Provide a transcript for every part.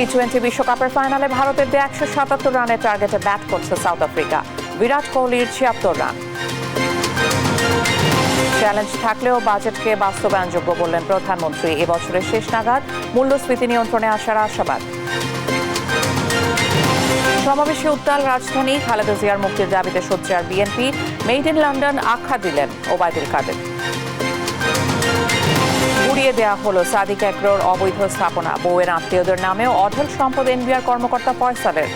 টি-20 বিশ্বকাপের ফাইনালে ভারতের 177 রানের টার্গেটে ব্যাট করছে সাউথ আফ্রিকা। বিরাট কোহলির 76 রান। চ্যালেঞ্জ থাকলেও বাজেটকে বাস্তবায়নযোগ্য বললেন প্রধানমন্ত্রী। এবছরের শেষ নাগাদ মূল্যস্ফীতি নিয়ন্ত্রণে আসার আশাবাদ। সমাবেশে উত্তাল রাজধানী। খালেদা জিয়ার মুক্তির দাবিতে সোচ্চার বিএনপি। মেড ইন লন্ডন আখ্যা দিলেন ওবায়দুল কাদের। উড়িয়ে দেওয়া হলো সাদিক একরোর অবৈধ স্থাপনা। বউয়ের আত্মীয়দের নামেও অঢেল সম্পদ এনবিআর কর্মকর্তা ফয়সালের।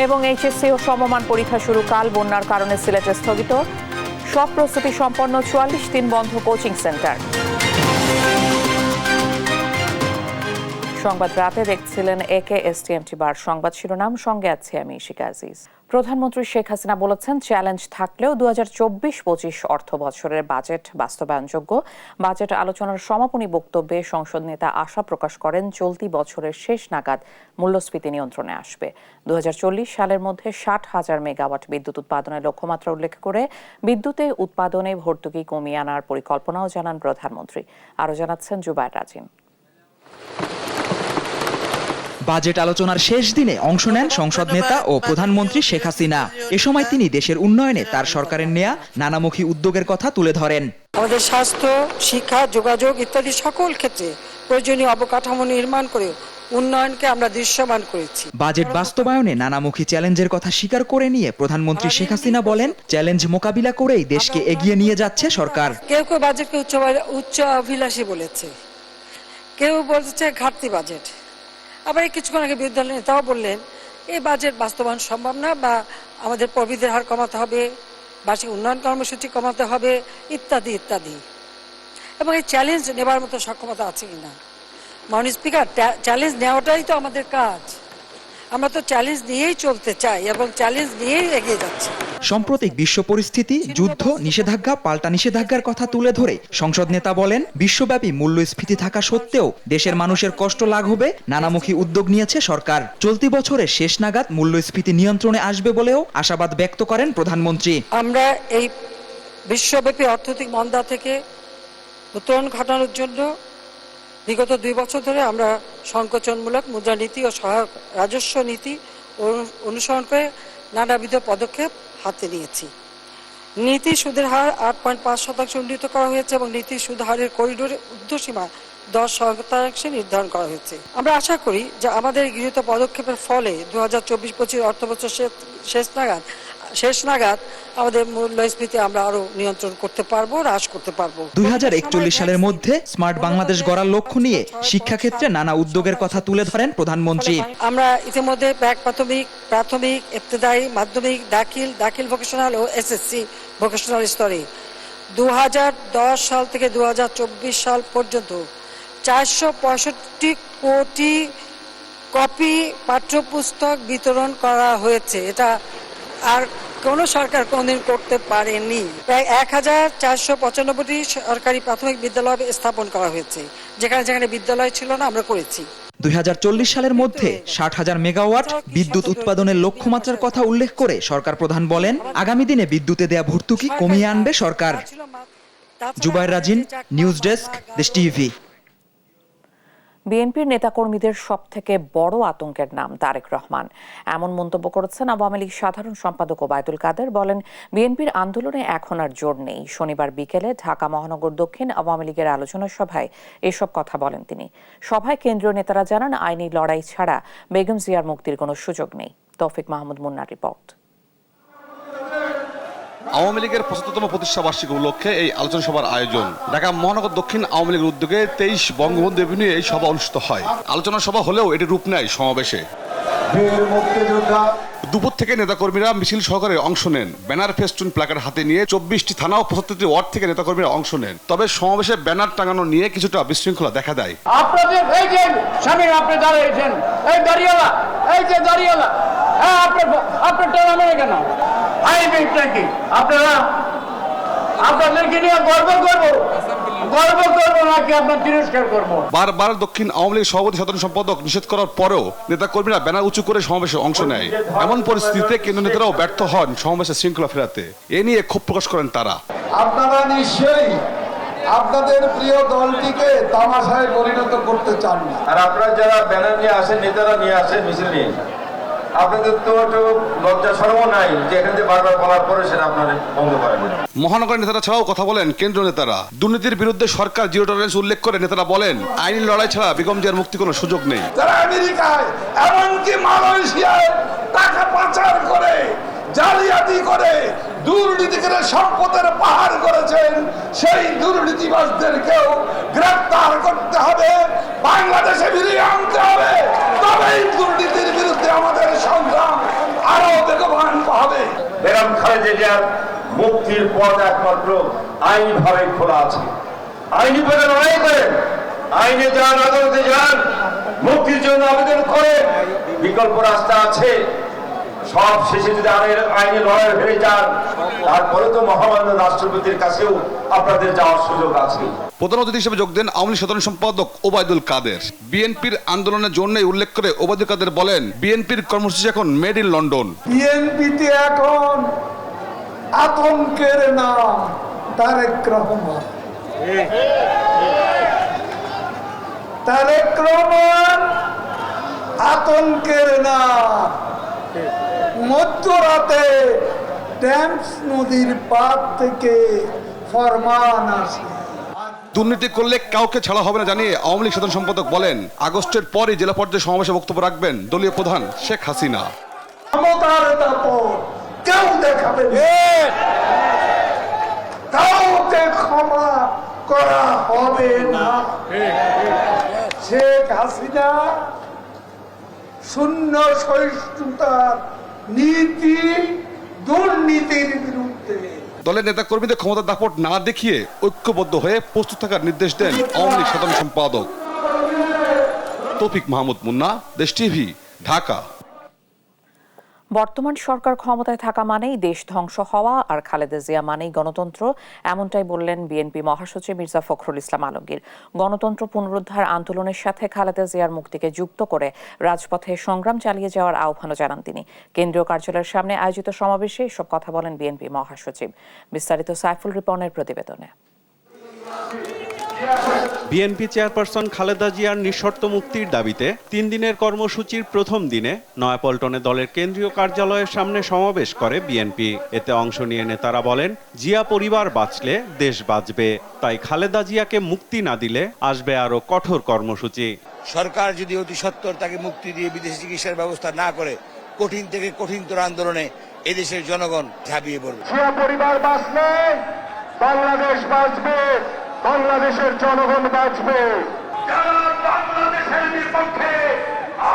এবং এইচএসসি ও সমমান পরীক্ষা শুরু কাল। বন্যার কারণে সিলেটে স্থগিত। সব প্রস্তুতি সম্পন্ন। 44 দিন বন্ধ কোচিং সেন্টার। সংবাদ রাতে দেখছিলেন AKSTMT বার সংবাদ শিরোনাম। সঙ্গে আছে আমি ইশিকা আজিজ। প্রধানমন্ত্রী শেখ হাসিনা বলেছেন, চ্যালেঞ্জ থাকলেও 2024-25 অর্থ বছরের বাজেট বাস্তবায়নযোগ্য। বাজেট আলোচনার সমাপনী বক্তব্যে সংসদ নেতা আশা প্রকাশ করেন, চলতি বছরের শেষ নাগাদ মূল্যস্ফীতি নিয়ন্ত্রণে আসবে। 2040 সালের মধ্যে 60,000 মেগাওয়াট বিদ্যুৎ উৎপাদনের লক্ষ্যমাত্রা উল্লেখ করে বিদ্যুতে উৎপাদনে ভর্তুকি কমিয়ে আনার পরিকল্পনাও জানান প্রধানমন্ত্রী। আরও জানাচ্ছেন জুবায়ের রাজিন। বাজেট আলোচনার শেষ দিনে অংশ নেন সংসদ নেতা ও প্রধানমন্ত্রী শেখ হাসিনা। এ সময় তিনি দেশের উন্নয়নে তার সরকারের নেয়া নানামুখী উদ্যোগের কথা তুলে ধরেন। আমাদের স্বাস্থ্য, শিক্ষা, যোগাযোগ ইত্যাদি সকল ক্ষেত্রে প্রয়োজনীয় অবকাঠামো নির্মাণ করে উন্নয়নকে আমরা দৃশ্যমান করেছি। বাজেট বাস্তবায়নে নানামুখী চ্যালেঞ্জের কথা স্বীকার করে নিয়ে প্রধানমন্ত্রী শেখ হাসিনা বলেন, চ্যালেঞ্জ মোকাবিলা করেই দেশকে এগিয়ে নিয়ে যাচ্ছে সরকার। কেউ কেউ বাজেটকে উচ্চ অভিলাষী বলেছে, কেউ বলছে ঘাটতি বাজেট। আবার কিছুক্ষণ আগে বিরোধী দলের নেতাও বললেন, এই বাজেট বাস্তবায়ন সম্ভব না, বা আমাদের প্রবৃদ্ধির হার কমাতে হবে, বার্ষিক উন্নয়ন কর্মসূচি কমাতে হবে, ইত্যাদি ইত্যাদি। এবং এই চ্যালেঞ্জ নেবার মতো সক্ষমতা আছে কিনা। মাননীয় স্পিকার, চ্যালেঞ্জ নেওয়াটাই তো আমাদের কাজ। আমরা তো চ্যালেঞ্জ নিয়েই চলতে চাই এবং চ্যালেঞ্জ নিয়েই এগিয়ে যাচ্ছি। সাম্প্রতিক বিশ্ব পরিস্থিতি, যুদ্ধ, নিষেধাজ্ঞা, পাল্টা নিষেধাজ্ঞার কথা তুলে ধরে সংসদ নেতা বলেন, বিশ্বব্যাপী মূল্যস্ফীতি থাকা সত্ত্বেও দেশের মানুষের কষ্ট লাঘবে নানামুখী উদ্যোগ নিয়েছে সরকার। চলতি বছরের শেষ নাগাদ মূল্যস্ফীতি নিয়ন্ত্রণে আসবে বলেও আশাবাদ ব্যক্ত করেন প্রধানমন্ত্রী। আমরা এই বিশ্বব্যাপী অর্থনৈতিক মন্দা থেকে উত্তরণ ঘটানোর জন্য বিগত 2 বছর ধরে আমরা সংকোচনমূলক মুদ্রানীতি ও সহায়ক রাজস্ব নীতি অনুসরণ করে নানাবিধ পদক্ষেপ হাতে নিয়েছি। নীতি সুদের হার 8.5% উন্নীত করা হয়েছে এবং নীতি সুদ হারের করিডোরের ঊর্ধ্বসীমা 10% নির্ধারণ করা হয়েছে। আমরা আশা করি যে আমাদের গৃহীত পদক্ষেপের ফলে 2024-25 অর্থবছর শেষ নাগাদ আমাদের মূল্যস্ফীতি আমরা আরো নিয়ন্ত্রণ করতে পারবো, হ্রাস করতে পারবো। 2041 সালের মধ্যে স্মার্ট বাংলাদেশ গড়ার লক্ষ্য নিয়ে শিক্ষাক্ষেত্রে নানা উদ্যোগের কথা তুলে ধরেন প্রধানমন্ত্রী। আমরা ইতিমধ্যে প্রাথমিক, ইবতেদায়ী, মাধ্যমিক, দাখিল ভোকেশনাল ও SSC ভোকেশনাল স্তরে 2010 সাল থেকে 2024 সাল পর্যন্ত 465 কোটি কপি পাঠ্যপুস্তক বিতরণ করা হয়েছে। এটা আর কোন সরকার কোনদিন করতে পারেনি। প্রায় 1495টি সরকারি প্রাথমিক বিদ্যালয় স্থাপন করা হয়েছে। যেখানে বিদ্যালয় ছিল না, আমরা করেছি। 2040 সালের মধ্যে 60,000 মেগাওয়াট বিদ্যুৎ উৎপাদনের লক্ষ্যমাত্রার কথা উল্লেখ করে সরকার প্রধান বলেন, আগামী দিনে বিদ্যুতে দেয়া ভর্তুকি কমিয়ে আনবে সরকার। জুবায়ের রাজিন, নিউজ ডেস্ক, দেশ টিভি। বিএনপির নেতাকর্মীদের সবথেকে বড় আতঙ্কের নাম তারেক রহমান। এমন মন্তব্য করেছেন আওয়ামী লীগ সাধারণ সম্পাদক ওবায়দুল কাদের। বলেন, বিএনপির আন্দোলনে এখন আর জোর নেই। শনিবার বিকেলে ঢাকা মহানগর দক্ষিণ আওয়ামী লীগের আলোচনা সভায় এসব কথা বলেন তিনি। সভায় কেন্দ্রীয় নেতারা জানান, আইনি লড়াই ছাড়া বেগম জিয়ার মুক্তির কোনো সুযোগ নেই। তৌফিক মাহমুদ মুন্নার রিপোর্ট। আওয়ামী লীগের 75তম প্রতিষ্ঠা বার্ষিকী উপলক্ষে এই আলোচনা সভার আয়োজন। ঢাকা মহানগর দক্ষিণ আওয়ামী লীগের উদ্যোগে 23 বঙ্গবন্ধু এভিনিউ এই সভা অনুষ্ঠিত হয়। আলোচনা সভা হলেও এটি রূপ নেয় সমাবেশে। দুপুর থেকে নেতাকর্মীরা মিছিল সহকারে অংশ নেন। ব্যানার, ফেস্টুন, প্ল্যাকার্ড হাতে নিয়ে 24টি থানা ও 75টি ওয়ার্ড থেকে নেতাকর্মীরা অংশ নেন। তবে সমাবেশে ব্যানার টাঙানো নিয়ে কিছুটা বিশৃঙ্খলা দেখা দেয়। আপনাদের এই যে সামনে আপনি দাঁড়িয়েছেন, এই দাঁড়িয়েলা, এই যে দাঁড়িয়েলা, হ্যাঁ আপনার টানানো কেন? আইবিটা কি আপনারা আপনাদেরকে নিয়ে গর্ব করবো নাকি আপনার তিরস্কার করবো? বারবার দক্ষিণ আওয়ামী লীগ সভাপতি সাধারণ সম্পাদক নিষেধ করার পরেও নেতাকর্মীরা ব্যানার উঁচু করে সমাবেশে অংশ নেয়। এমন পরিস্থিতিতে কেন্দ্রীয় নেতারাও ব্যর্থ হন সমাবেশে শৃঙ্খলা ফেরাতে। এ নিয়ে ক্ষোভ প্রকাশ করেন তারা। আপনারা নিশ্চয়ই আপনাদের প্রিয় দলটিকে তামাশায় পরিণত করতে চান না। আর আপনারা যারা ব্যানার নিয়ে আসেন, নেতারা নিয়ে আসেন মিছিল নিয়ে, আপনাদের তো একটু লজ্জা শরমও নাই যে এখান থেকে বারবার বলার পরে সেটা আপনারা বন্ধ করেন। মহানগর নেতারা ছাড়াও কথা বলেন কেন্দ্রীয় নেতারা। দুর্নীতির বিরুদ্ধে সরকার জিরো টলারেন্স উল্লেখ করে নেতারা বলেন আইনি লড়াই ছাড়া বেগম জিয়ার মুক্তি কোনো সুযোগ নেই। যারা আমেরিকায় এমনকি মালয়েশিয়ায় টাকা পাচার করে, জালিয়াতি করে, দুর্নীতি করে সম্পদের পাহাড় করেছেন, সেই দুর্নীতিবাজদেরকেও গ্রেফতার করতে হবে, বাংলাদেশে ফিরিয়ে আনতে হবে। তবেই দুর্নীতির বিরুদ্ধে আমাদের সংগ্রাম আরো বেগবান হবে। বেগম খালেদা জিয়ার মুক্তির পথ একমাত্র আইনিভাবে খোলা আছে। আইনি পথে লড়াই করেন, আইনে যান, আদালতে যান, মুক্তির জন্য আবেদন করেন। বিকল্প রাস্তা আছে। সব শেষে যদি আইনি লড়াই হয়ে যান, তারপরে তো মহামান্য রাষ্ট্রপতির কাছেও আপনাদের যাওয়ার সুযোগ আছে। প্রধান অতিথি হিসেবে যোগ দেন আওয়ামী লীগ সাধারণ সম্পাদক ওবায়দুল কাদের। বিএনপির আন্দোলনের জন্যই উল্লেখ করে ওবায়দুল কাদের বলেন বিএনপির কর্মসূচি এখন মেড ইন লন্ডন। বিএনপিতে এখন আতঙ্কের নাম তারেক রহমান। তারেক রহমান আতঙ্কের নাম। মধ্যরাতে টেমস নদীর পাড় থেকে ফরমান আসে, দুর্নীতি করলে কাউকে ছাড়া হবে না জানিয়ে আওয়ামী লীগ সাধারণ সম্পাদক বলেন আগস্টের পরই জেলা পর্যায়ে সমাবেশে বক্তব্য রাখবেন দলীয় প্রধান শেখ হাসিনা। ক্ষমতার দাপট কেউ দেখাবে না, কাউকে ক্ষমা করা হবে না। শেখ হাসিনা শূন্য সহিষ্ণুতার নীতি, দুর্নীতির বিরুদ্ধে। দলের নেতা কর্মীদের ক্ষমতার দাপট না দেখিয়ে ঐক্যবদ্ধ হয়ে প্রস্তুত থাকার নির্দেশ দেন আওয়ামী লীগ সাধারণ সম্পাদক। তৌফিক মাহমুদ মুন্না, দেশ টিভি, ঢাকা। বর্তমান সরকার ক্ষমতায় থাকা মানেই দেশ ধ্বংস হওয়া আর খালেদা জিয়া মানেই গণতন্ত্র, এমনটাই বললেন বিএনপি মহাসচিব মির্জা ফখরুল ইসলাম আলমগীর। গণতন্ত্র পুনরুদ্ধার আন্দোলনের সাথে খালেদা জিয়ার মুক্তিকে যুক্ত করে রাজপথে সংগ্রাম চালিয়ে যাওয়ার আহ্বানও জানান তিনি। কেন্দ্রীয় কার্যালয়ের সামনে আয়োজিত সমাবেশে এসব কথা বলেন বিএনপি মহাসচিব। বিস্তারিত সাইফুল রিপনের প্রতিবেদনে। বিএনপি চেয়ারপারসন খালেদা জিয়ার নিঃশর্ত মুক্তির দাবিতে 3 দিনের কর্মসূচির প্রথম দিনে নয়াপল্টনে দলের কেন্দ্রীয় কার্যালয়ের সামনে সমাবেশ করে বিএনপি। এতে অংশ নিয়ে নেতারা বলেন জিয়া পরিবার বাঁচলে দেশ বাঁচবে, তাই খালেদা জিয়াকে মুক্তি না দিলে আসবে আরো কঠোর কর্মসূচি। সরকার যদি অতি সত্বর তাকে মুক্তি দিয়ে বিদেশি চিকিৎসার ব্যবস্থা না করে কঠিন থেকে কঠিনতর আন্দোলনে এদেশের জনগণ ঝাঁপিয়ে পড়বে। জিয়া পরিবার বাঁচলে বাংলাদেশ বাঁচবে, বাংলাদেশের জনগণ বাঁচবে। যারা বাংলাদেশের বিপক্ষে,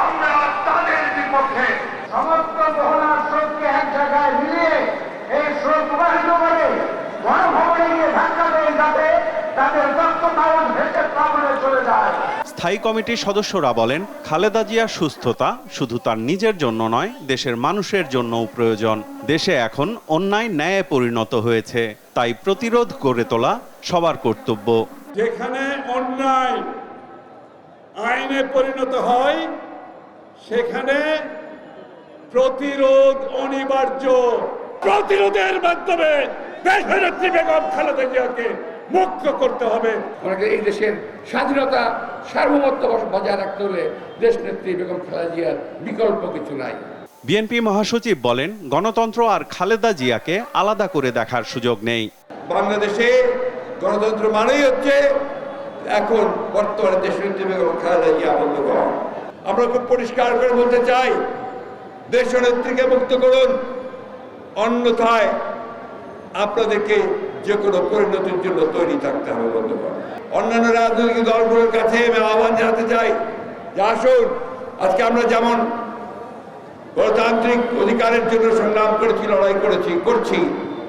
আমরা তাদের বিপক্ষে। সমস্ত বহনার স্রোতকে এক জায়গায় মিলিয়ে এই স্রোত প্রবাহিত করে গণভবনে গিয়ে ধাক্কা দেয়, যাতে তাদের রক্তপাত ভেসে প্লাবনে চলে যায়। স্থায়ী কমিটির সদস্যরা বলেন খালেদা জিয়ার সুস্থতা শুধু তার নিজের জন্য নয়, দেশের মানুষের জন্যও প্রয়োজন। দেশে এখন অন্যায় ন্যায়ে পরিণত হয়েছে, তাই প্রতিরোধ গড়ে তোলা সবার কর্তব্য। যেখানে অন্যায় আইনে পরিণত হয় সেখানে প্রতিরোধ অনিবার্য। প্রতিরোধের মাধ্যমে দেশনেত্রী বেগম খালেদা জিয়াকে মুক্ত করতে হবে। আমাদের এই দেশের স্বাধীনতা সার্বভৌমত্ব বজায় রাখতে হলে দেশনেত্রী বেগম খালেদা জিয়ার বিকল্প কিছু নাই। বিএনপি মহাসচিব বলেন গণতন্ত্র আর খালেদা জিয়াকে আলাদা করে দেখার সুযোগ নেই। বাংলাদেশে গণতন্ত্র মানেই হচ্ছে এখন বর্তমানে দেশনেত্রী বেগম খালেদা জিয়া বন্ধুগণ। আমরা খুব পরিষ্কার করে বলতে চাই, দেশনেত্রীকে মুক্ত করুন, অন্যথায় আপনাদেরকে যে কোনো পরিণতির জন্য তৈরি থাকতে হবে বন্ধুগণ। অন্যান্য রাজনৈতিক দলগুলোর কাছে আমি আহ্বান জানাতে চাই যে আসুন, আজকে আমরা যেমন গণতান্ত্রিক অধিকারের জন্য সংগ্রাম করেছি, লড়াই করছি,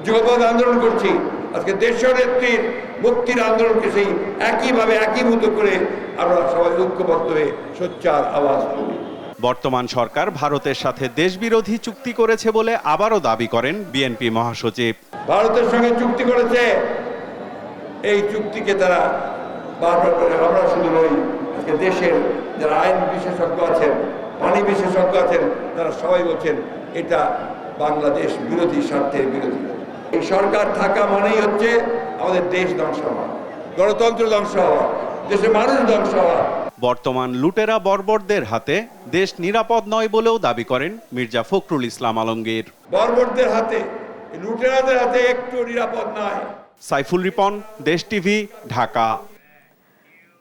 যুগপৎ আন্দোলন করছি, আজকে দেশনেত্রীর মুক্তির আন্দোলনকে সেই একইভাবে একীভূত করে আমরা সবাই ঐক্যবদ্ধ হয়ে সোচ্চার আওয়াজ তুলি। বর্তমান সরকার ভারতের সাথে দেশবিরোধী চুক্তি করেছে বলে আবারও দাবি করেন বিএনপি মহাসচিব। ভারতের সঙ্গে চুক্তি করেছে, এই চুক্তিকে তারা বারবার করে আমরা শুধু নই, আজকে দেশের যারা আইন বিশেষজ্ঞ আছেন, পানি বিশেষজ্ঞ আছেন, তারা সবাই বলছেন এটা বাংলাদেশ বিরোধী, স্বার্থের বিরোধী। এই সরকার থাকা মানেই হচ্ছে আমাদের দেশ ধ্বংস হওয়া। গণতন্ত্র ধ্বংস হওয়া, দেশের মানুষ ধ্বংস হওয়া। বর্তমান লুটেরা বর্বরদের হাতে দেশ নিরাপদ নয় বলেও দাবি করেন মির্জা ফখরুল ইসলাম আলমগীর। বর্বরদের হাতে, লুটেরাদের হাতে একটু নিরাপদ নয়। সাইফুল রিপন, দেশ টিভি, ঢাকা।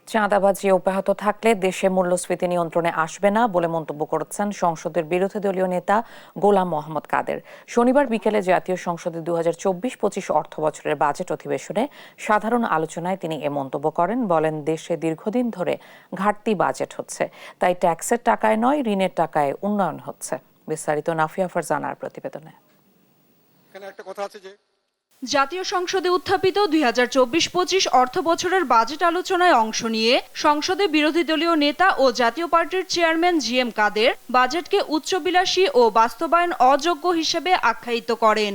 চাঁদাবাজি অব্যাহত থাকলে দেশে মূল্যস্ফীতি নিয়ন্ত্রণে আসবে না বলে মন্তব্য করেছেন সংসদের বিরোধী দলীয় নেতা গোলাম মোহাম্মদ কাদের। শনিবার বিকেলে জাতীয় সংসদের 2024-25 অর্থ বছরের বাজেট অধিবেশনে সাধারণ আলোচনায় তিনি এ মন্তব্য করেন। বলেন, দেশে দীর্ঘদিন ধরে ঘাটতি বাজেট হচ্ছে, তাই ট্যাক্সের টাকায় নয় ঋণের টাকায় উন্নয়ন হচ্ছে। বিস্তারিত নাফিয়া ফারজানার প্রতিবেদনে। এখানে একটা কথা আছে যে জাতীয় সংসদে উত্থাপিত 2024-25 অর্থ বছরের বাজেট আলোচনায় অংশ নিয়ে সংসদে বিরোধী দলীয় নেতা ও জাতীয় পার্টির চেয়ারম্যান জিএম কাদের বাজেটকে উচ্চবিলাসী ও বাস্তবায়ন অযোগ্য হিসেবে আখ্যায়িত করেন।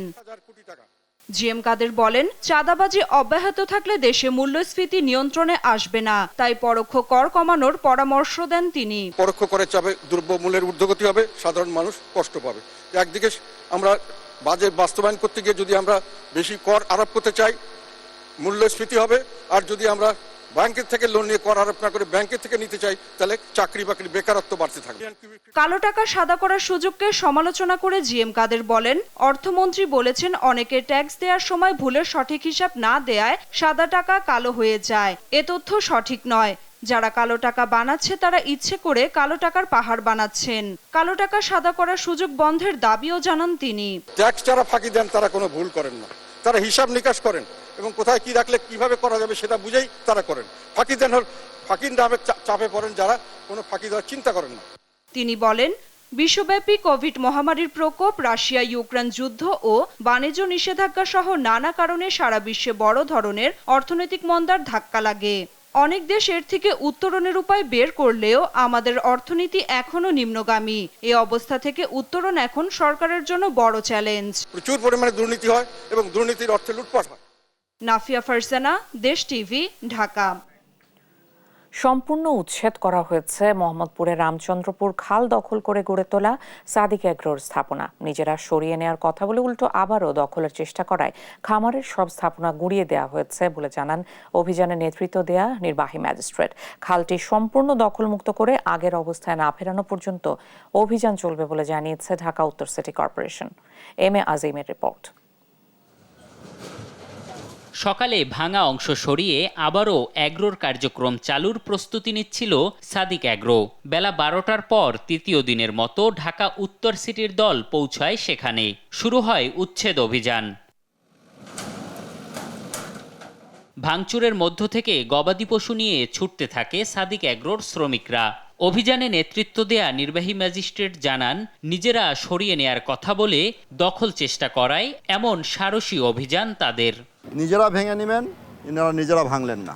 জিএম কাদের বলেন, চাঁদাবাজি অব্যাহত থাকলে দেশে মূল্যস্ফীতি নিয়ন্ত্রণে আসবে না, তাই পরোক্ষ কর কমানোর পরামর্শ দেন তিনি। পরোক্ষ করের চাপে দ্রব্যমূল্যের ঊর্ধ্বগতি হবে, সাধারণ মানুষ কষ্ট পাবে। একদিকে আমরা বাজেট বাস্তবায়ন করতে গিয়ে যদি আমরা বেশি কর আরোপ করতে চাই, মূল্যস্ফীতি হবে, আর যদি আমরা ব্যাংকের থেকে লোন নিয়ে কর আরোপ না করে ব্যাংকের থেকে নিতে চাই, তাহলে চাকরি বাকরি বেকারত্ব বাড়তে থাকবে। কালো টাকা সাদা করার সুযোগকে সমালোচনা করে জিএম কাদের বলেন, অর্থমন্ত্রী বলেছেন অনেকে ট্যাক্স দেওয়ার সময় ভুলের সঠিক হিসাব না দেয়ায় সাদা টাকা কালো হয়ে যায়। এ তথ্য সঠিক নয়। যারা কালো টাকা বানাচ্ছে তারা ইচ্ছে করে কালো টাকার পাহাড় বানাচ্ছেন। কালো টাকা সাদা করার সুযোগ বন্ধের দাবিও জানান তিনি। ট্যাক্স যারা ফাঁকি দেন তারা কোনো ভুল করেন না, তারা হিসাব নিকাশ করেন এবং কোথায় কি রাখলে কিভাবে করা যাবে সেটা বুঝেই তারা করেন। ফাঁকি দেন ফাঁকির নামে চাপে পড়েন যারা, কোনো ফাঁকি দেওয়ার চিন্তা করেন না। তিনি বলেন, বিশ্বব্যাপী কোভিড মহামারীর প্রকোপ, রাশিয়া ইউক্রেন যুদ্ধ ও বাণিজ্য নিষেধাজ্ঞা সহ নানা কারণে সারা বিশ্বে বড় ধরনের অর্থনৈতিক মন্দার ধাক্কা লাগে। অনেক দেশ এর থেকে উত্তরণের উপায় বের করলেও আমাদের অর্থনীতি এখনো নিম্নগামী। এই অবস্থা থেকে উত্তরণ এখন সরকারের জন্য বড় চ্যালেঞ্জ। প্রচুর পরিমাণে দুর্নীতি হয় এবং দুর্নীতির অর্থে লুটপাট হয়। নাফিয়া ফারজানা, দেশ টিভি, ঢাকা। সম্পূর্ণ উচ্ছেদ করা হয়েছে মোহাম্মদপুরের রামচন্দ্রপুর খাল দখল করে গড়ে তোলা সাদিক এগ্রোর স্থাপনা। নিজেরা সরিয়ে নেওয়ার কথা বলে উল্টো আবারও দখলের চেষ্টা করায় খামারের সব স্থাপনা গুড়িয়ে দেওয়া হয়েছে বলে জানান অভিযানে নেতৃত্ব দেয়া নির্বাহী ম্যাজিস্ট্রেট। খালটি সম্পূর্ণ দখলমুক্ত করে আগের অবস্থায় না ফেরানো পর্যন্ত অভিযান চলবে বলে জানিয়েছে ঢাকা উত্তর city corporation. M A আজিমের report. সকালে ভাঙা অংশ সরিয়ে আবারও অ্যাগ্রোর কার্যক্রম চালুর প্রস্তুতি নিচ্ছিল সাদিক অ্যাগ্রো। বেলা 12টার পর তৃতীয় দিনের মতো ঢাকা উত্তর সিটির দল পৌঁছায় সেখানে। শুরু হয় উচ্ছেদ অভিযান। ভাঙচুরের মধ্য থেকে গবাদি পশু নিয়ে ছুটতে থাকে সাদিক অ্যাগ্রোর শ্রমিকরা। অভিযানে নেতৃত্ব দেয়া নির্বাহী ম্যাজিস্ট্রেট জানান, নিজেরা সরিয়ে নেয়ার কথা বলে দখল চেষ্টা করায় এমন সারসী অভিযান তাদের। নিজেরা ভেঙে নেবেন, এনারা নিজেরা ভাঙলেন না।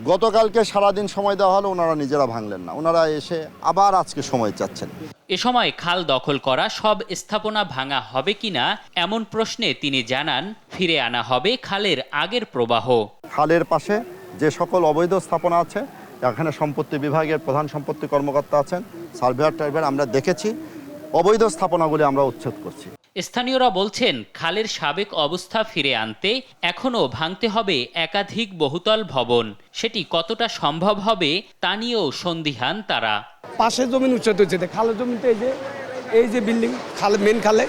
গতকালকে সারাদিন সময় দেওয়া হলো, ওনারা নিজেরা ভাঙলেন না। ওনারা এসে আবার আজকে সময় চাচ্ছেন। এ সময় খাল দখল করা সব স্থাপনা ভাঙা হবে কিনা এমন প্রশ্নে তিনি জানান, ফিরে আনা হবে খালের আগের প্রবাহ। খালের পাশে যে সকল অবৈধ স্থাপনা আছে, এখানে সম্পত্তি বিভাগের প্রধান সম্পত্তি কর্মকর্তা আছেন, সার্ভেয়ার টাইভেয়ার, আমরা দেখেছি অবৈধ স্থাপনাগুলি আমরা উচ্ছেদ করছি। স্থানীয়রা বলছেন, খালের সাবেক অবস্থা ফিরে আনতে এখনও ভাঙতে হবে একাধিক বহুতল ভবন। সেটি কতটা সম্ভব হবে তা নিয়েও সন্দিহান তারা। পাশে জমি উচ্ছেদ হচ্ছে, খালের জমিতে এই যে বিল্ডিং খাল, মেন খালে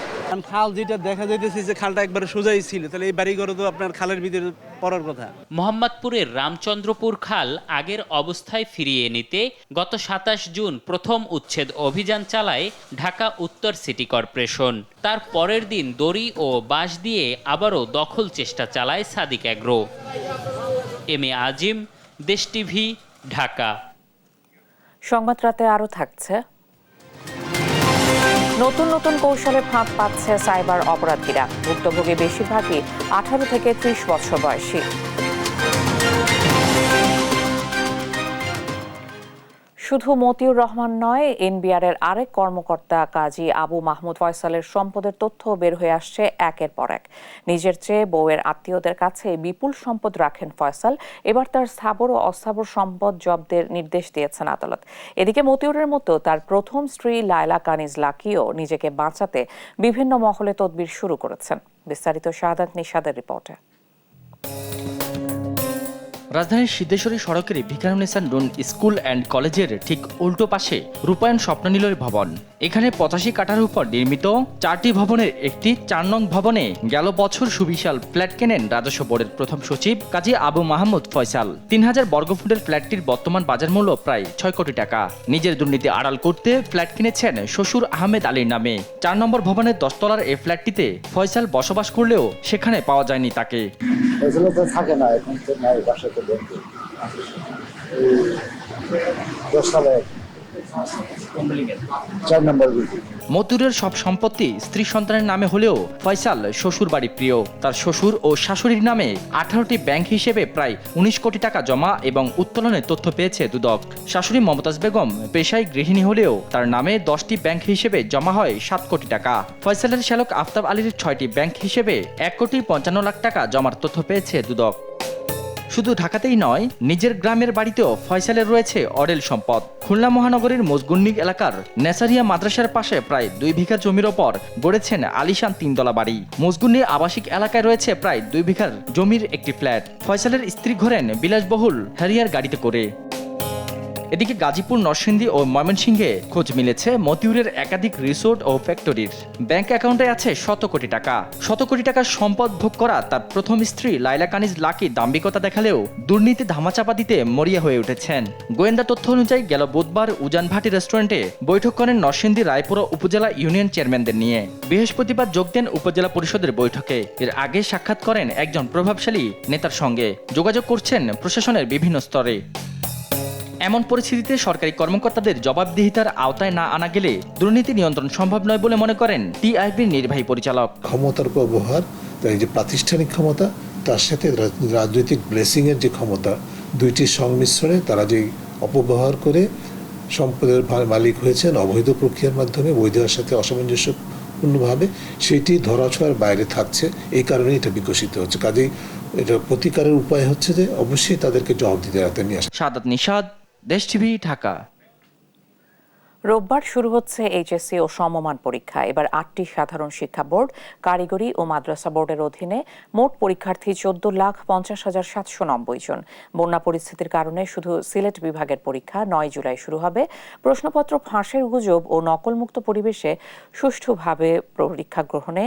খাল যেটা দেখা যাইতেছে যে খালটা একবারে সোজাই ছিল, তাহলে এই বাড়িঘর তো আপনার খালের ভিতরে পড়ার কথা। মোহাম্মদপুরের রামচন্দ্রপুর খাল আগের অবস্থায় ফিরিয়ে নিতে গত 27 জুন প্রথম উচ্ছেদ অভিযান চালায় ঢাকা উত্তর সিটি কর্পোরেশন। তার পরের দিন দড়ি ও বাঁশ দিয়ে আবারও দখল চেষ্টা চালায় সাদিক অ্যাগ্রো। এম এ আজিম, দেশ টিভি, ঢাকা। সংবাদ রাতে আরও থাকছে, নতুন নতুন কৌশলে ফাঁদ পাচ্ছে সাইবার অপরাধীরা। ভুক্তভোগী বেশিরভাগই 18 থেকে 30 বছর বয়সী। শুধু মতিউর রহমান নয়, এনবিআরের আরেক কর্মকর্তা কাজী আবু মাহমুদ ফয়সালের সম্পদের তথ্য বের হয়ে আসছে একের পর এক। নিজের চেয়ে বউয়ের আত্মীয়দের কাছে বিপুল সম্পদ রাখেন ফয়সাল। এবার তার স্থাবর ও অস্থাবর সম্পদ জব্দের নির্দেশ দিয়েছেন আদালত। এদিকে মতিউরের মতো তার প্রথম স্ত্রী লায়লা কানিজ লাকিও নিজেকে বাঁচাতে বিভিন্ন মহলে তদবির শুরু করেছেন। বিস্তারিত শাহাদাত নিশাদের রিপোর্টে। রাজধানীর সিদ্ধেশ্বরী সড়কের ভিকারুননিসা নূন স্কুল অ্যান্ড কলেজের ঠিক উল্টো পাশে রূপায়ণ স্বপ্ননীলয় ভবন। এখানে 85 কাঠার উপর নির্মিত 4টি ভবনের একটি 4 নং ভবনে গেল বছর সুবিশাল ফ্ল্যাট কেনেন রাজস্ব বোর্ডের প্রথম সচিব কাজী আবু মাহমুদ ফয়সাল। 3000 বর্গফুটের ফ্ল্যাটটির বর্তমান বাজার মূল্য প্রায় 6 কোটি টাকা। নিজের দুর্নীতি আড়াল করতে ফ্ল্যাট কিনেছেন শ্বশুর আহমেদ আলীর নামে। 4 নম্বর ভবনের 10 তলার এই ফ্ল্যাটটিতে ফয়সাল বসবাস করলেও সেখানে পাওয়া যায়নি তাকে। থাকে না, এখন তো নাই, বাসাতে বন্ধু 10 সালে 4 নম্বর বিল্ডিং। মতুরের সব সম্পত্তি স্ত্রী সন্তানের নামে হলেও ফয়সাল শ্বশুর বাড়ি প্রিয়। তার শ্বশুর ও শাশুড়ির নামে 18টি ব্যাংক হিসেবে প্রায় 19 কোটি টাকা জমা এবং উত্তোলনের তথ্য পেয়েছে দুদক। শাশুড়ি মমতাজ বেগম পেশায় গৃহিণী হলেও তার নামে 10টি ব্যাংক হিসেবে জমা হয় 7 কোটি টাকা। ফয়সালের শ্যালক আফতাব আলীর 6টি ব্যাংক হিসেবে 1 কোটি 55 লাখ টাকা জমার তথ্য পেয়েছে দুদক। শুধু ঢাকাতেই নয়, নিজের গ্রামের বাড়িতেও ফয়সালের রয়েছে অডেল সম্পদ। খুলনা মহানগরীর মজগুন্নি এলাকার নেসারিয়া মাদ্রাসার পাশে প্রায় 2 বিঘা জমির ওপর গড়েছেন আলিশান 3 তলা বাড়ি। মজগুন্নি আবাসিক এলাকায় রয়েছে প্রায় 2 বিঘার জমির একটি ফ্ল্যাট। ফয়সালের স্ত্রী ঘোরেন বিলাসবহুল হ্যারিয়ার গাড়িতে করে। এদিকে গাজীপুর, নরসিংদী ও ময়মনসিংহে খোঁজ মিলেছে মতিউরের একাধিক রিসোর্ট ও ফ্যাক্টরির। ব্যাংক অ্যাকাউন্টে আছে 100 কোটি টাকা। 100 কোটি টাকার সম্পদ ভোগ করা তার প্রথম স্ত্রী লাইলা কানিজ লাকি দাম্ভিকতা দেখালেও দুর্নীতি ধামাচাপা দিতে মরিয়া হয়ে উঠেছেন। গোয়েন্দা তথ্য অনুযায়ী গেল বুধবার উজান ভাটি রেস্টুরেন্টে বৈঠক করেন নরসিংদী রায়পুরা উপজেলা ইউনিয়ন চেয়ারম্যানদের নিয়ে। বৃহস্পতিবার যোগ দেন উপজেলা পরিষদের বৈঠকে। এর আগে সাক্ষাৎ করেন একজন প্রভাবশালী নেতার সঙ্গে। যোগাযোগ করছেন প্রশাসনের বিভিন্ন স্তরে। এমন পরিস্থিতিতে সরকারি কর্মকর্তাদের জবাবদিহিতার আওতায় না আনা গেলে দুর্নীতি নিয়ন্ত্রণ সম্ভব নয় বলে মনে করেন টিআইবির নির্বাহী পরিচালক। ক্ষমতার ব্যবহার, এই যে প্রাতিষ্ঠানিক ক্ষমতা, তার সাথে রাজনৈতিক ব্লেসিংয়ের যে ক্ষমতা, দুইটির সংমিশ্রণে তারা যে অপব্যবহার করে সম্পদের মালিক হয়েছেন অবৈধ প্রক্রিয়ার মাধ্যমে, বৈধের সাথে অসামঞ্জস্যপূর্ণভাবে, সেটি ধরাছোঁয়ার বাইরে থাকছে। এই কারণে এটা বিকশিত হচ্ছে। কাজেই এটা প্রতিকারের উপায় হচ্ছে যে অবশ্যই তাদেরকে জবাবদিহিতে নিয়ে আসা। সাদাত নিশাদ, দেশ টিভি, ঢাকা। রোববার শুরু হচ্ছে এইচএসসি ও সমমান পরীক্ষা। এবার 8টি সাধারণ শিক্ষা বোর্ড, কারিগরি ও মাদ্রাসা বোর্ডের অধীনে মোট পরীক্ষার্থী 14,50,790 জন। বন্যা পরিস্থিতির কারণে শুধু সিলেট বিভাগের পরীক্ষা 9 জুলাই শুরু হবে। প্রশ্নপত্র ফাঁসের গুজব ও নকলমুক্ত পরিবেশে সুষ্ঠুভাবে পরীক্ষা গ্রহণে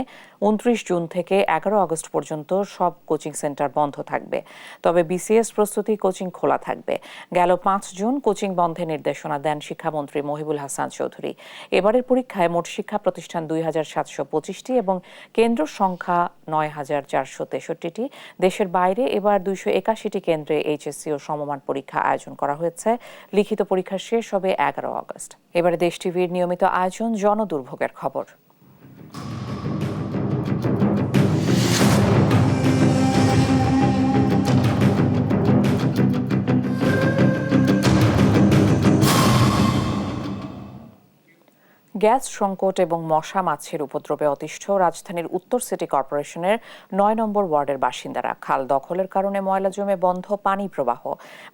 29 জুন থেকে 11 আগস্ট পর্যন্ত সব কোচিং সেন্টার বন্ধ থাকবে। তবে বিসিএস প্রস্তুতি কোচিং খোলা থাকবে। গেল 5 জুন কোচিং বন্ধের নির্দেশনা দেন শিক্ষামন্ত্রী মহিবুল হাসান চৌধুরী। এবারের পরীক্ষায় মোট শিক্ষা প্রতিষ্ঠান 2725টি এবং কেন্দ্র সংখ্যা 9463টি। দেশের বাইরে এবার 281টি কেন্দ্রে এইচএসসি ও সমমান পরীক্ষা আয়োজন করা হয়েছে। লিখিত পরীক্ষা শেষ হবে 11 আগস্ট। এবারে দেশ টিভির নিয়মিত আয়োজন জনদুর্ভোগের খবর। গ্যাস সংকট এবং মশা মাছির উপদ্রবে অতিষ্ঠ রাজধানীর উত্তর সিটি কর্পোরেশনের 9 নম্বর ওয়ার্ডের বাসিন্দারা। খাল দখলের কারণে ময়লা জমে বন্ধ পানি প্রবাহ।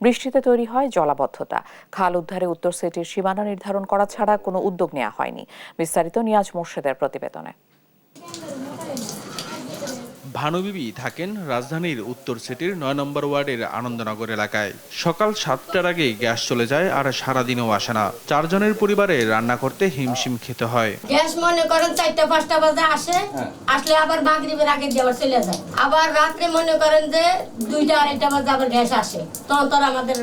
বৃষ্টিতে তৈরি হয় জলাবদ্ধতা। খাল উদ্ধারে উত্তর সিটির সীমানা নির্ধারণ করা ছাড়া কোনো উদ্যোগ নেওয়া হয়নি। বিস্তারিত নিয়াজ মোর্শেদের প্রতিবেদনে। ভানুবিবি থাকেন রাজধানীর উত্তর সিটির 9 নম্বর ওয়ার্ডের আনন্দনগর এলাকায়। সকাল 7টার আগেই গ্যাস চলে যায় আর সারাদিনও আসে না। 4 জনের পরিবারে রান্না করতে হিমশিম খেতে হয়। গ্যাস মনে করেন 4টা-5টা বাজে আসে, আসলে আবার মাগরিবের আগে দিয়ে আবার চলে যায়। আবার রাত্রে মনে করেন যে 2টা-2:30 বাজে আবার গ্যাস আসে, তখন তো আমাদের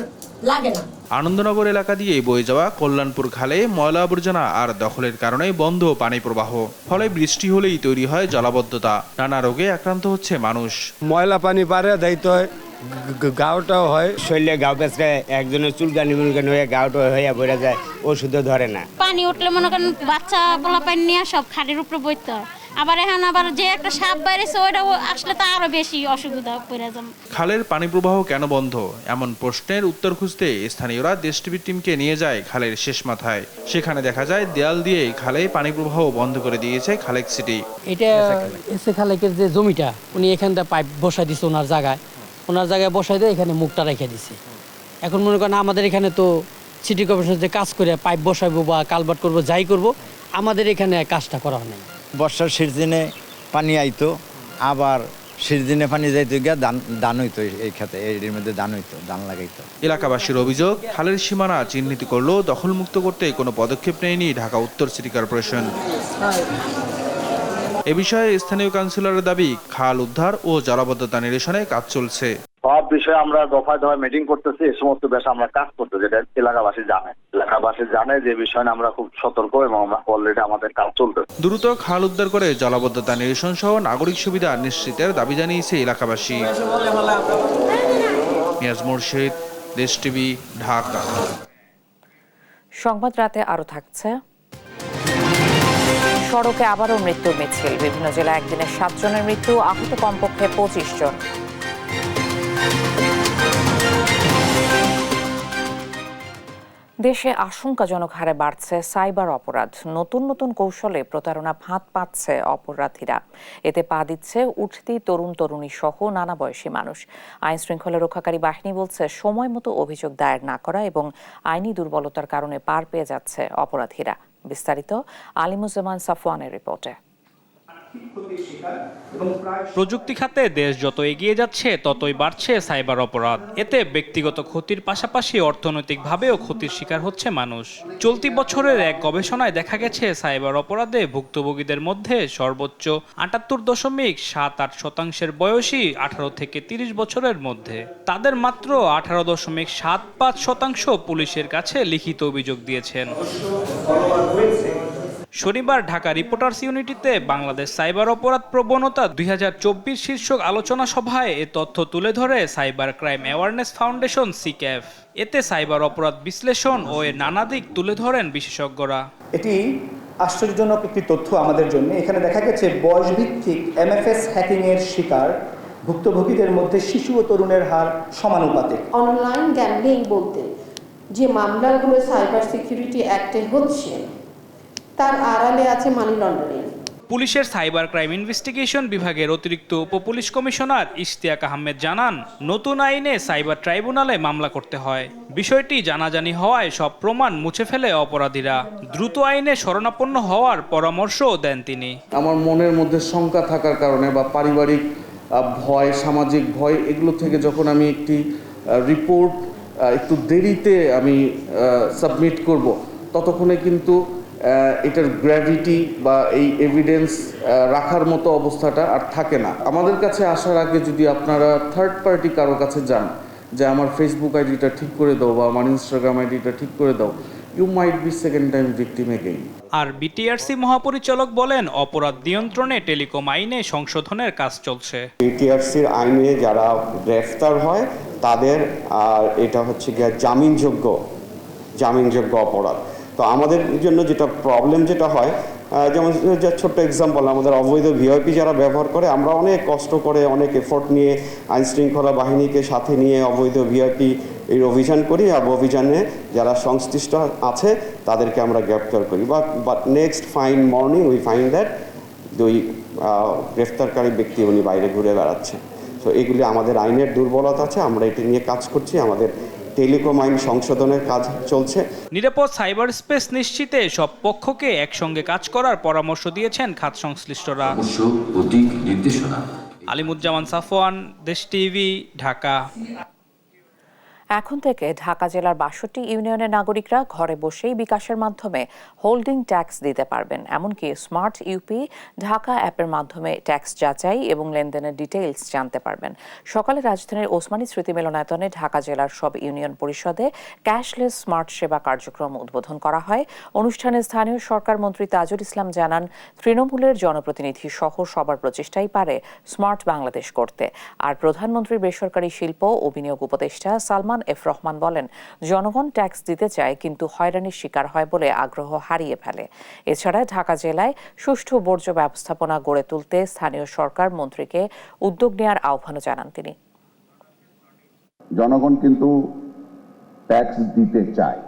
লাগে না। আনন্দনগর এলাকা দিয়ে বয়ে যাওয়া কল্যাণপুর খালে ময়লা আবর্জনা আর দখলের কারণে বন্ধ পানি প্রবাহ। ফলে বৃষ্টি হলেই তৈরি হয় জলাবদ্ধতা। নানা রোগে আক্রান্ত হচ্ছে মানুষ। ময়লা পানি পারে দায়িত্ব হয়, গাওটাও হয়। শরীরে গাও পেঁচড়ে একজনের চুলকানি মুলকানি হয়ে গাওটা হয়ে বেড়ে যায়, ওষুধও ধরে না। পানি উঠলে মনে করেন বাচ্চা পোলা পানি নিয়ে সব খাটের উপরে বইতে হয়। আবার এখন আবার যে একটা সাপ বাইরেছে ওইটা আসলে তো আরো বেশি অসুবিধা পড়ে যাবে। খালের পানি প্রবাহ কেন বন্ধ, এমন প্রশ্নের উত্তর খুঁজতে স্থানীয়রা দেশ টিভির টিমকে নিয়ে যায় খালের শেষ মাথায়। সেখানে দেখা যায় দেয়াল দিয়ে খালে পানি প্রবাহ বন্ধ করে দিয়েছে খালেক সিটি। এটা এসে খালেকের যে জমিটা উনি এখানটা পাইপ বসাই দিছে ওনার জায়গায় বসাই দিয়ে এখানে মুখটা রেখে দিছে। এখন মনে করেন আমাদের এখানে তো সিটি কর্পোরেশন যে কাজ করে পাইপ বসাইবো বা কালভার্ট করবো যাই করব, আমাদের এখানে কাজটা করা হয় নাই। বর্ষার সিজনে পানি আইতো, আবার সিরদিনে পানি যাইতো গিয়া ধান হইতো, এই খেতে এর মধ্যে ধান হইতো, ধান লাগাইতো। এলাকাবাসীর অভিযোগ, খালের সীমানা চিহ্নিত করলেও দখলমুক্ত করতে কোনো পদক্ষেপ নেয়নি ঢাকা উত্তর সিটি কর্পোরেশন। এ বিষয়ে স্থানীয় কাউন্সিলরের দাবি, খাল উদ্ধার ও জলাবদ্ধতা নিরসনে কাজ চলছে। সব বিষয়ে আমরা দফায় দফায় মিটিং করতেছি, এই সমস্ত বিষয়ে আমরা কাজ করতেছি, যেটা এলাকাবাসী জানে যে বিষয়ে আমরা খুব সতর্ক এবং আমরা অলরেডি আমাদের কাজ চলতেছে। দ্রুত খাল উদ্ধার করে জলাবদ্ধতা নিরসন সহ নাগরিক সুবিধা নিশ্চিতের দাবি জানিয়েছে এলাকাবাসী। নিয়াজ মুর্শিদ, দেশ টিভি, ঢাকা। সংবাদ রাতে আরো থাকছে। সড়কে আবারও মৃত্যুর মিছিল, বিভিন্ন জেলায় একদিনে 7 জনের মৃত্যু, আহত কমপক্ষে 25 জন। দেশে আশঙ্কাজনক হারে বাড়ছে সাইবার অপরাধ। নতুন নতুন কৌশলে প্রতারণা ফাঁদ পাচ্ছে অপরাধীরা। এতে পা দিচ্ছে উঠতি তরুণ তরুণী সহ নানা বয়সী মানুষ। আইন শৃঙ্খলা রক্ষাকারী বাহিনী বলছে, সময় মতো অভিযোগ দায়ের না করা এবং আইনি দুর্বলতার কারণে পার পেয়ে যাচ্ছে অপরাধীরা। বিস্তারিত আলিমুজ্জামান সাফওয়ানের রিপোর্টে। প্রযুক্তি খাতে দেশ যত এগিয়ে যাচ্ছে ততই বাড়ছে সাইবার অপরাধ। এতে ব্যক্তিগত ক্ষতির পাশাপাশি অর্থনৈতিকভাবেও ক্ষতির শিকার হচ্ছে মানুষ। চলতি বছরের এক গবেষণায় দেখা গেছে, সাইবার অপরাধে ভুক্তভোগীদের মধ্যে সর্বোচ্চ 78.78% বয়সী 18 থেকে 30 বছরের মধ্যে। তাদের মাত্র 18.75% পুলিশের কাছে লিখিত অভিযোগ দিয়েছেন। শনিবার ঢাকা রিপোর্টার্স ইউনিটিতে বাংলাদেশ সাইবার অপরাধ প্রবণতা 2024 শীর্ষক আলোচনা সভায় এ তথ্য তুলে ধরে সাইবার ক্রাইম অ্যাওয়ারনেস ফাউন্ডেশন সিক্যাফ। এতে সাইবার অপরাধ বিশ্লেষণ ও এর নানা দিক তুলে ধরেন বিশেষজ্ঞরা। এটি আশ্চর্যজনক একটি তথ্য আমাদের জন্য। এখানে দেখা গেছে বয়সভিত্তিক MFS হ্যাকিংয়ের শিকার ভুক্তভোগীদের মধ্যে শিশু ও তরুণের হার সমানুপাতিক। অনলাইন গ্যাম্বলিং বলতে যে মামলাগুলো সাইবার সিকিউরিটি অ্যাক্টে হচ্ছে, তার আড়ালে আছে মানি লন্ডারিং। পুলিশের সাইবার ক্রাইম ইনভেস্টিগেশন বিভাগের অতিরিক্ত উপপুলিশ কমিশনার ইশতিয়াক আহমেদ জানান, নতুন আইনে সাইবার ট্রাইব্যুনালে মামলা করতে হয়। বিষয়টি জানাজানি হওয়ায় সব প্রমাণ মুছে ফেলে অপরাধীরা। দ্রুত আইনে শরণাপন্ন হওয়ার পরামর্শও দেন তিনি। আমার মনের মধ্যে শঙ্কা থাকার কারণে বা পারিবারিক ভয়, সামাজিক ভয়, এগুলো থেকে যখন আমি একটি রিপোর্ট একটু দেরিতে আমি সাবমিট করব, ততক্ষণে কিন্তু এটার গ্র্যাভিটি বা এই এভিডেন্স রাখার মতো অবস্থাটা আর থাকে না। আমাদের কাছে আসার আগে যদি আপনারা থার্ড পার্টি কারো কাছে যান যে আমার ফেসবুক আইডিটা ঠিক করে দাও বা আমার ইনস্টাগ্রাম আইডিটা ঠিক করে দাও, you might be second time victim again. আর বিটিআরসি মহাপরিচালক বলেন, অপরাধ নিয়ন্ত্রণে টেলিকম আইনে সংশোধনের কাজ চলছে। বিটিআরসির আইনে যারা গ্রেফতার হয় তাদের এটা হচ্ছে গিয়ে জামিনযোগ্য অপরাধ। তো আমাদের জন্য যেটা প্রবলেম যেটা হয়, যেমন ছোট্ট এক্সাম্পল, আমাদের অবৈধ ভিআইপি যারা ব্যবহার করে, আমরা অনেক কষ্ট করে অনেক এফোর্ট নিয়ে আইন শৃঙ্খলা বাহিনীকে সাথে নিয়ে অবৈধ ভিআইপি এর অভিযান করি, আর অভিযানে যারা সংশ্লিষ্ট আছে তাদেরকে আমরা গ্রেপ্তার করি। But next fine morning we find that দুই গ্রেফতারকারী ব্যক্তি উনি বাইরে ঘুরে বেড়াচ্ছে। তো এগুলি আমাদের আইনের দুর্বলতা আছে, আমরা এটা নিয়ে কাজ করছি। আমাদের টেলিকম আইন সংশোধনের কাজ চলছে। নিরাপদ সাইবার স্পেস নিশ্চিতে সব পক্ষকে একসঙ্গে কাজ করার পরামর্শ দিয়েছেন খাত সংশ্লিষ্টরা। আলিমুজ্জামান সাফওয়ান, দেশ টিভি, ঢাকা। এখন থেকে ঢাকা জেলার 62 ইউনিয়নের নাগরিকরা ঘরে বসেই বিকাশের মাধ্যমে হোল্ডিং ট্যাক্স দিতে পারবেন। এমনকি স্মার্ট ইউপি ঢাকা অ্যাপের মাধ্যমে ট্যাক্স যাচাই এবং লেনদেনের ডিটেইলস জানতে পারবেন। সকালে রাজধানীর ওসমানী স্মৃতি মিলনায়তনে ঢাকা জেলার সব ইউনিয়ন পরিষদে ক্যাশলেস স্মার্ট সেবা কার্যক্রম উদ্বোধন করা হয়। অনুষ্ঠানে স্থানীয় সরকার মন্ত্রী তাজুল ইসলাম জানান, তৃণমূলের জনপ্রতিনিধি সহ সবার প্রচেষ্টাই পারে স্মার্ট বাংলাদেশ করতে। আর প্রধানমন্ত্রীর বেসরকারি শিল্প ও বিনিয়োগ উপদেষ্টা সালমান এফ রহমান বলেন, জনগণ ট্যাক্স দিতে চায় কিন্তু হয়রানির শিকার হয় বলে আগ্রহ হারিয়ে ফেলে। এছাড়া ঢাকা জেলায় সুষ্ঠু বর্জ্য ব্যবস্থাপনা গড়ে তুলতে স্থানীয় সরকার মন্ত্রীকে উদ্যোগ নেওয়ার আহ্বানও জানান তিনি। জনগণ কিন্তু ট্যাক্স দিতে চায়,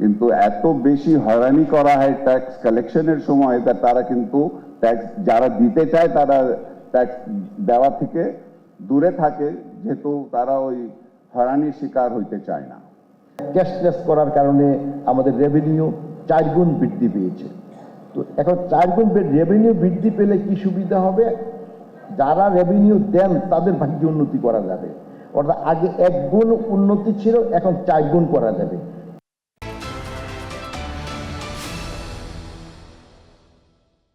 কিন্তু এত বেশি হয়রানি করা হয় ট্যাক্স কালেকশনের সময়, তারা কিন্তু ট্যাক্স যারা দিতে চায় তারা ট্যাক্স দেওয়া থেকে দূরে থাকে, যেহেতু তারা ওই হয়রানির শিকার হইতে চায় না। ক্যাশলেস করার কারণে আমাদের রেভিনিউ 4 গুণ বৃদ্ধি পেয়েছে। তো এখন 4 গুণ রেভিনিউ বৃদ্ধি পেলে কি সুবিধা হবে? যারা রেভিনিউ দেন তাদের ভাগ্য উন্নতি করা যাবে, অর্থাৎ আগে 1 গুণ উন্নতি ছিল, এখন 4 গুণ করা যাবে।